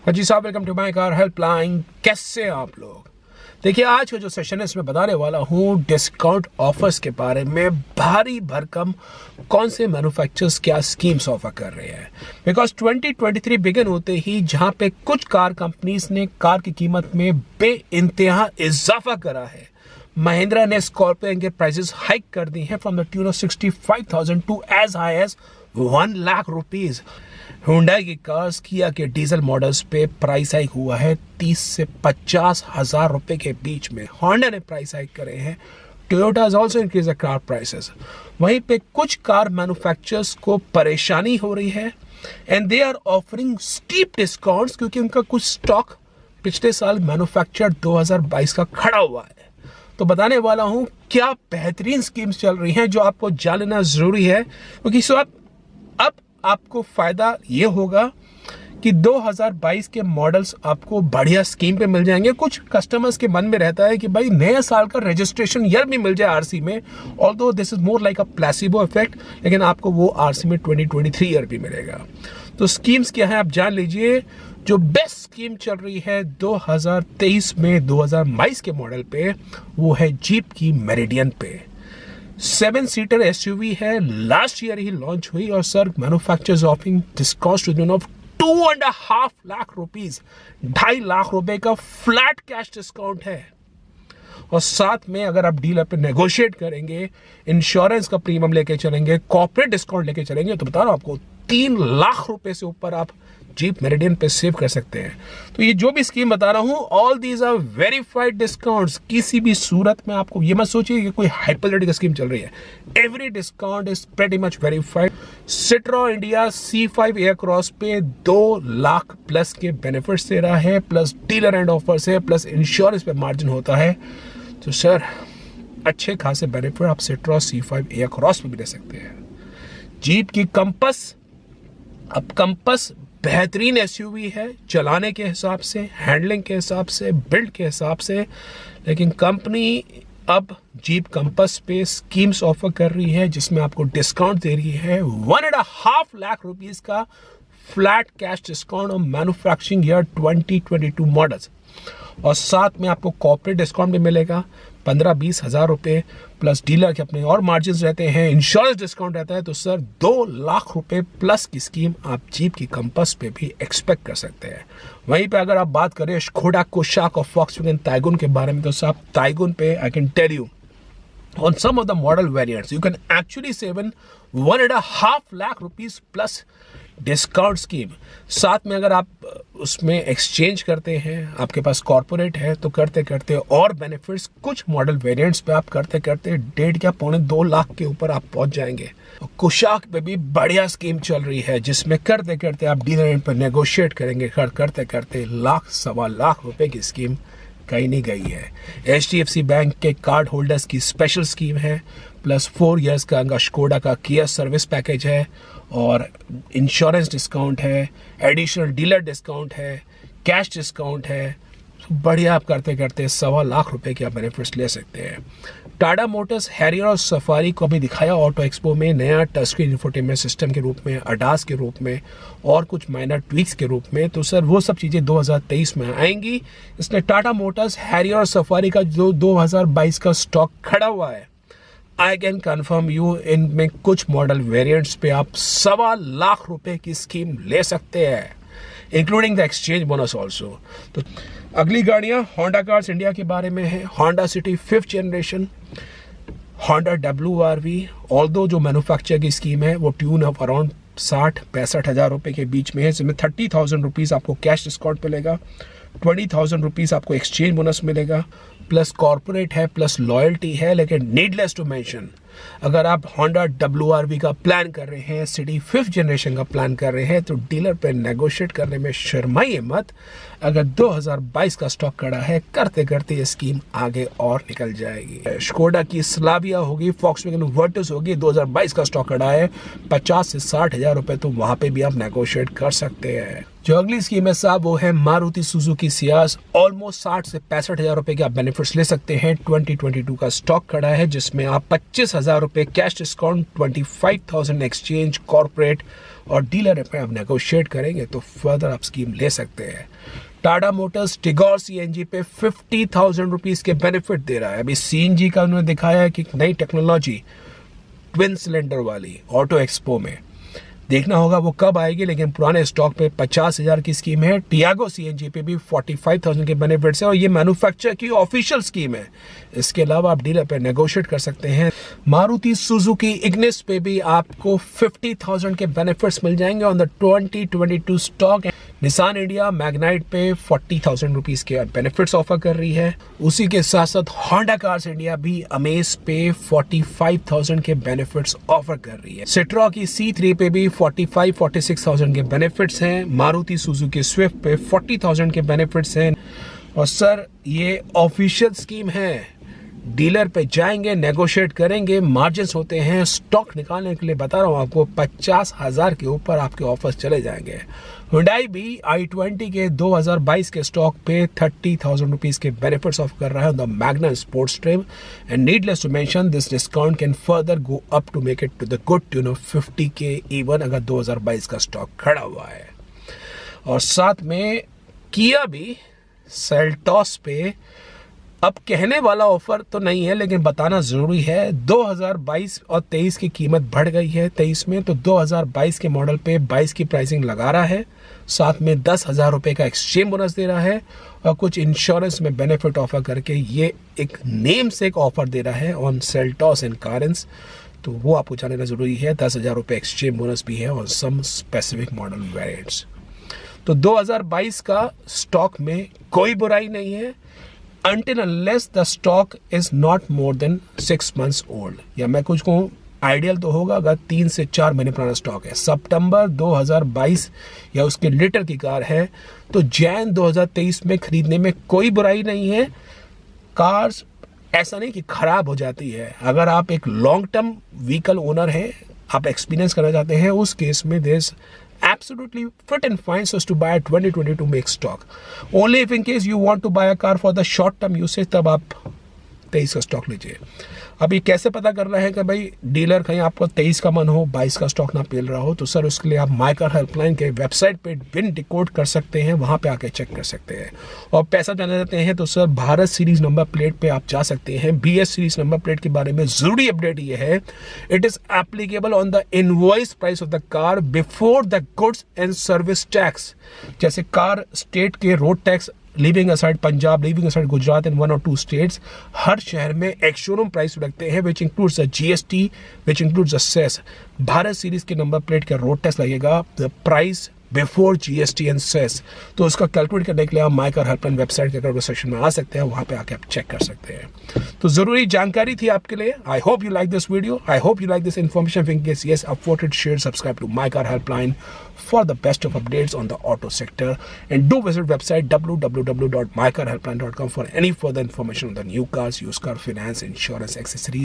हाँ जी साहब, welcome to my car helpline. कैसे हैं आप लोग? देखिए, आज का जो सेशन है इसमें बताने वाला हूँ डिस्काउंट ऑफर्स के बारे में। भारी भरकम कौन से मैन्युफैक्चरर्स क्या स्कीम्स ऑफर कर रहे हैं, बिकॉज 2023 बिगिन होते ही जहाँ पे कुछ कार कंपनीज ने कार की कीमत में बेइंतहा इजाफा करा है। महिंद्रा ने स्कॉर्पियो के प्राइसेस हाइक कर दी हैं from the tune of 65,000 to as high as 1 lakh rupees. Hyundai की कार्स, किया के डीजल मॉडल्स पे प्राइस हाइक हुआ है 30 से 50 हजार रुपए के बीच में। होंडा ने प्राइस हाइक करे हैं। Toyota has also increase the car prices. वहीं पे कुछ कार मैन्युफैक्चरर्स को परेशानी हो रही है and they are offering steep discounts, क्योंकि उनका कुछ स्टॉक पिछले साल मैन्युफैक्चर 2022 का खड़ा हुआ है। तो बताने वाला हूं क्या बेहतरीन स्कीम्स चल रही हैं जो आपको जान लेना जरूरी है, क्योंकि अब आपको फायदा ये होगा कि 2022 के मॉडल्स आपको बढ़िया स्कीम पे मिल जाएंगे। कुछ कस्टमर्स के मन में रहता है कि भाई नए साल का रजिस्ट्रेशन ईयर भी मिल जाए आरसी में, although this is more like a placebo effect, लेकिन आपको वो आरसी में 2023 ईयर भी मिलेगा। तो स्कीम्स क्या है आप जान लीजिए। जो बेस्ट स्कीम चल रही है 2023 में 2022 के मॉडल पे, वो है जीप की मेरिडियन पे। 7 सीटर एसयूवी है, लास्ट ईयर ही लॉन्च हुई और sir manufacturers offering discount to the of 2.5 lakh rupees, 2.5 lakh रुपए का फ्लैट कैश डिस्काउंट है। और साथ में अगर आप डीलर पे नेगोशिएट करेंगे, इंश्योरेंस का प्रीमियम लेके चलेंगे, कॉर्पोरेट डिस्काउंट लेके चलेंगे, तो बता रहा हूं आपको 3 लाख रुपए से ऊपर आप जीप मेरिडियन पे सेव कर सकते हैं। तो ये जो भी स्कीम बता रहा हूं, all these are verified discounts. किसी भी सूरत में आपको ये मत सोचिए कि कोई हाइपोथेटिकल स्कीम चल रही है। Every discount is pretty much verified. Citroen India C5 Aircross पे 2 लाख प्लस के बेनिफिट्स दे रहा है, प्लस डीलर एंड ऑफर्स है, प्लस इंश्योरेंस पे मार्जिन होता है। तो सर अच्छे खासे बेनिफिट आप सिट्रो C5 एयरक्रॉस पे भी ले सकते हैं। जीप की कंपस, अब कंपस बेहतरीन एसयूवी है चलाने के हिसाब से, हैंडलिंग के हिसाब से, बिल्ड के हिसाब से, लेकिन कंपनी अब जीप कंपस पे स्कीम्स ऑफर कर रही है जिसमें आपको डिस्काउंट दे रही है 1.5 लाख रुपीस का flat cash discount on manufacturing year 2022 models. और साथ में आपको कॉर्पोरेट डिस्काउंट भी मिलेगा 15-20 हजार रुपए, प्लस डीलर के अपने और मार्जिन रहते हैं, इंश्योरेंस डिस्काउंट रहता है। तो सर 2 लाख रुपए प्लस की स्कीम आप जीप की कंपस पे भी एक्सपेक्ट कर सकते हैं। वहीं पे अगर आप बात करें स्कोडा कोशाक और फॉक्सवैगन टाइगुन के बारे में, तो साहब टाइगुन पे I can tell you on some of the model variants you can actually save in 1.5 lakh rupees plus discount scheme. साथ में अगर आप उसमें एक्सचेंज करते हैं, आपके पास कॉर्पोरेट है, तो करते करते और बेनिफिट्स कुछ मॉडल वेरिएंट्स पे आप करते करते 1.5 या 2.25 लाख के ऊपर आप पहुंच जाएंगे। कुशाक पे भी बढ़िया स्कीम चल रही है जिसमें करते करते आप डीलर एंड पर नेगोशिएट करेंगे, करते करते 1.25 लाख रुपए की स्कीम कहीं नहीं गई है। HDFC बैंक के कार्ड होल्डर्स की स्पेशल स्कीम है, प्लस 4 इयर्स का स्कोडा का किया सर्विस पैकेज है, और इंश्योरेंस डिस्काउंट है, एडिशनल डीलर डिस्काउंट है, कैश डिस्काउंट है। बढ़िया आप करते करते 1.25 लाख रुपए के आप बेनिफिट्स ले सकते हैं। टाटा मोटर्स हैरियर और सफारी को भी दिखाया ऑटो एक्सपो में नया टच स्क्रीन इंफोटेनमेंट सिस्टम के रूप में, अडास के रूप में और कुछ माइनर ट्वीक्स के रूप में। तो सर वो सब चीज़ें 2023 में आएंगी। इसने टाटा मोटर्स हैरियर और सफारी का जो 2022 का स्टॉक खड़ा हुआ है, आई कैन कन्फर्म यू इनमें कुछ मॉडल वेरिएंट्स पे आप 1.25 लाख रुपए की स्कीम ले सकते हैं, including the exchange bonus also. तो अगली गाड़ियां होंडा कार्स इंडिया के बारे में है। Honda city 5th generation, Honda WRV, although जो मैन्युफैक्चर की स्कीम है वो ट्यून ऑफ अराउंड 60-65 हजार रुपए के बीच में है, जिसमें 30,000 रुपीज़ आपको कैश डिस्काउंट मिलेगा, 20,000 रुपीज़ आपको एक्सचेंज बोनस मिलेगा, प्लस कॉर्पोरेट है, प्लस लॉयल्टी है। लेकिन नीडलेस टू मेंशन, अगर आप होंडा WRV का प्लान कर रहे हैं, सिटी 5th जनरेशन का प्लान कर रहे हैं, तो डीलर पे नेगोशिएट करने में शर्माइए मत। अगर 2022 का स्टॉक खड़ा है, करते करते ये स्कीम आगे और निकल जाएगी। स्कोडा की स्लाविया होगी, फॉक्सवैगन वर्टस होगी, 2022 का स्टॉक खड़ा है, 50 से 60 हजार रुपए, तो वहां पे भी आप नेगोशिएट कर सकते हैं। जो अगली स्कीम है साहब वो है मारुति सुजुकी सियाज, ऑलमोस्ट 60 से 65 हजार रुपए के आप बेनिफिट्स ले सकते हैं। 2022 का स्टॉक खड़ा है जिसमें आप 25 हजार रुपए कैश डिस्काउंट, 25,000 एक्सचेंज, कॉर्पोरेट और डीलर पे आप नेगोशिएट करेंगे तो फर्दर आप स्कीम ले सकते हैं। टाटा मोटर्स टिगोर सीएनजी पे 50,000 रुपीज़ के बेनिफिट दे रहा है। अभी सीएनजी का उन्होंने दिखाया है कि नई टेक्नोलॉजी ट्विन सिलेंडर वाली ऑटो एक्सपो में, देखना होगा वो कब आएगी, लेकिन पुराने स्टॉक पे 50,000 की स्कीम है। टियागो सीएनजी पे भी 45,000 के बेनिफिट्स है और ये मैन्युफैक्चरर की ऑफिशियल स्कीम है। इसके अलावा आप डीलर पे नेगोशिएट कर सकते हैं। मारुति सुजुकी इग्निस पे भी आपको 50,000 के बेनिफिट्स मिल जाएंगे on the 2022 stock. Nissan India Magnite पे 40,000 रुपीज़ के बेनिफिट्स ऑफर कर रही है। उसी के साथ साथ होंडा कार्स इंडिया भी अमेज पे 45,000 के बेनिफिट्स ऑफर कर रही है। सिट्रो की C3 पे भी 46,000 के बेनिफिट्स हैं। मारुति सुजुकी स्विफ्ट पे 40,000 के बेनिफिट्स हैं। और सर ये ऑफिशियल स्कीम है, डीलर पे जाएंगे, नेगोशिएट करेंगे, मार्जिन्स होते हैं। स्टॉक निकालने के लिए बता रहा हूँ आपको 50,000 के ऊपर आपके ऑफर्स चले जाएंगे। हुंडई भी i20 के 2022 के स्टॉक पे 30,000 रुपीज़ के बेनिफिट्स ऑफ कर रहा है on the Magna sports trim and needless to mention this discount can further go up to make it to the good tune of 50K even अगर 2022 का स्टॉक खड़ा हुआ है। और साथ में किया भी सेल्टॉस पे अब कहने वाला ऑफर तो नहीं है, लेकिन बताना ज़रूरी है। 2022 और 23 की कीमत बढ़ गई है 23 में, तो 2022 के मॉडल पे 22 की प्राइसिंग लगा रहा है। साथ में 10,000 रुपये का एक्सचेंज बोनस दे रहा है और कुछ इंश्योरेंस में बेनिफिट ऑफर करके ये एक नेम से एक ऑफर दे रहा है ऑन सेल्टॉस एंड कारंस, तो वो आपको जानना ज़रूरी है। 10,000 रुपये एक्सचेंज बोनस भी है on some specific model variants. तो 2022 का स्टॉक में कोई बुराई नहीं है until unless the stock is not more than 6 months old, या मैं कुछ कहूँ आइडियल तो होगा अगर 3 से 4 महीने पुराना स्टॉक है। सितंबर 2022 या उसके लेटर की कार है तो जैन 2023 में खरीदने में कोई बुराई नहीं है। कार्स ऐसा नहीं कि खराब हो जाती है। अगर आप एक लॉन्ग टर्म व्हीकल ओनर हैं, आप एक्सपीरियंस करना चाहते हैं, उस केस में there is absolutely fit and fine so as to buy a 2022 make stock. Only if in case you want to buy a car for the short term usage, तब आप 23 का स्टॉक लीजिए। अभी कैसे पता करना है कि भाई डीलर कहीं आपको 23 का मन हो, 22 का स्टॉक ना मिल रहा हो, तो सर उसके लिए आप माय कार हेल्पलाइन के वेबसाइट पे विन डिकोड कर सकते हैं, वहाँ पे आके चेक कर सकते हैं। और पैसा जानना चाहते हैं तो sir Bharat series number plate पे आप जा सकते हैं। BS सीरीज नंबर प्लेट के बारे में ज़रूरी अपडेट ये है, it is applicable on the invoice price of the car before the goods and service tax. जैसे कार स्टेट के road tax living aside Punjab, living aside Gujarat and 1 और 2 स्टेट्स, हर शहर में एक शोरूम प्राइस रखते हैं which includes the GST, which includes the cess. Bharat series के number plate का रोड टैक्स लगेगा the price before GST and cess. तो उसका कैलकुलेट करने के लिए आप माय कार हेल्पलाइन वेबसाइट के अगर सेक्शन में आ सकते हैं, वहाँ पे आके आप चेक कर सकते हैं। तो ज़रूरी जानकारी थी आपके लिए। I hope you like this video, I hope you like this information. In case yes, upvoted, share, subscribe to My Car Helpline for the best of updates on the auto sector, and do visit website www.mycarhelpline.com for any further information on the new cars, used car, finance, insurance, accessories